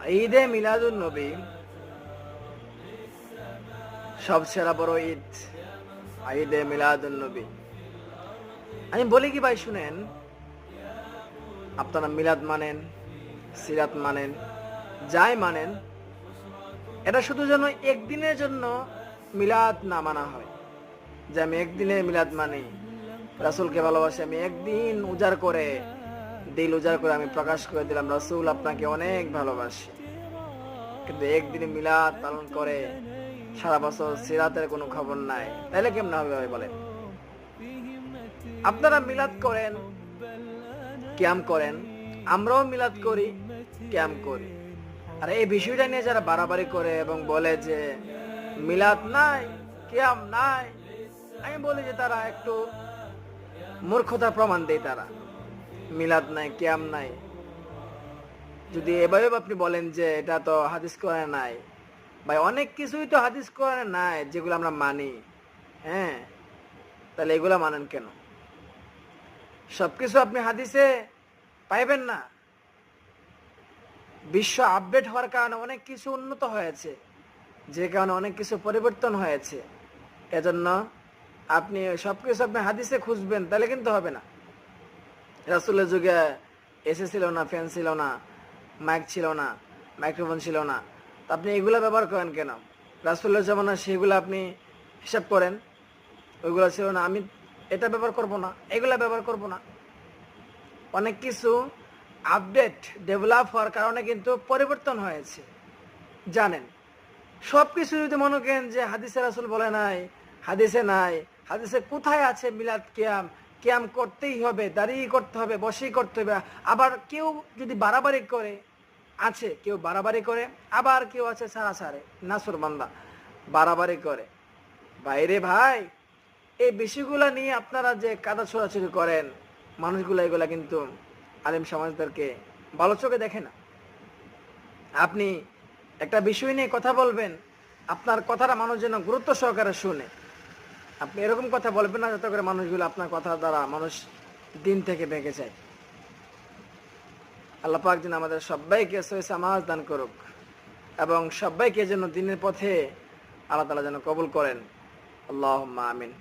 ঈদে মিলাদুন নবী সবচেয়ে বড় ঈদ, ঈদে মিলাদুন নবী। আমি বলি কি ভাই শুনেন, আপনারা মিলাদ মানেন, সিরাত মানেন, যাই মানেন, এটা শুধু যেন একদিনের জন্য মিলাদ না মানা হয় যে আমি একদিনে মিলাদ মানি, রাসূলকে ভালোবাসি, আমি একদিন উজাড় করে, দিল উজাড় করে আমি প্রকাশ করে দিলাম রাসূল আপনাকে অনেক ভালোবাসি। কিন্তু একদিনে মিলাদ পালন করে সারা বছর সিরাতের কোনো খবর নাই, তাইলে কেমন হবে ভাই বলেন? আপনারা মিলাদ করেন, কিয়াম করেন, আমরাও মিলাদ করি, কিয়াম করি। আর এই বিষয়টা নিয়ে যারা বাড়াবাড়ি করে এবং বলে যে মিলাদ নাই, কিয়াম নাই, আমি বলি যে তারা একটু মূর্খতার প্রমাণ দেয়। তারা মিলাদ নাই, কিয়াম নাই, যদি এভাবে আপনি বলেন যে এটা তো হাদিস কোরআনে নাই, ভাই অনেক কিছুই তো হাদিস কোরআনে নাই যেগুলো আমরা মানি। হ্যাঁ, তাহলে এগুলা মানেন কেন? সবকিছু আপনি হাদিসে পাইবেন না। বিশ্ব আপডেট হওয়ার কারণে অনেক কিছু উন্নত হয়েছে, যে কারণে অনেক কিছু পরিবর্তন হয়েছে। এজন্য আপনি সবকিছু আপনি হাদিসে খুঁজবেন, তাহলে কিন্তু হবে না। রাসূলের যুগে এসি ছিল না, ফ্যান ছিল না, মাইক ছিল না, মাইক্রোফোন ছিল না, তা আপনি এগুলা ব্যবহার করেন কেন? রাসূলের জামানা সেগুলো আপনি হিসাব করেন, ওইগুলো ছিল না, আমি এটা ব্যবহার করব না, এগুলা ব্যবহার করব না। অনেক কিছু আপডেট ডেভেলপ হওয়ার কারণে কিন্তু পরিবর্তন হয়েছে, জানেন। সব কিছু যদি মনে করেন যে হাদিসে রাসূল বলে নাই, হাদিসে নাই, হাদিসে কোথায় আছে মিলাদ কিয়াম, কিয়াম করতেই হবে, দাঁড়িয়ে করতে হবে, বসেই করতে হবে। আবার কেউ যদি বাড়াবাড়ি করে, আছে কেউ বাড়াবাড়ি করে, আবার কেউ আছে সারা সারে নাসুর বান্দা বাড়াবাড়ি করে। বাইরে ভাই, এই বিষয়গুলা নিয়ে আপনারা যে কাদা ছোড়াছুড়ি করেন, মানুষগুলা এগুলা কিন্তু আলেম সমাজদেরকে ভালো চোখে দেখে না। আপনি একটা বিষয় নিয়ে কথা বলবেন, আপনার কথাটা মানুষ যেন গুরুত্ব সহকারে শুনে। আপনি এরকম কথা বলবেন না যাতে করে মানুষগুলো আপনার কথা দ্বারা মানুষ দিন থেকে ভেঙে যায়। আল্লাহ পাক যেন আমাদের সবাইকে সহি সমাজ দান করুক এবং সবাইকে যেন দিনের পথে আল্লাহ তাআলা যেন কবুল করেন। আল্লাহুম্মা আমিন।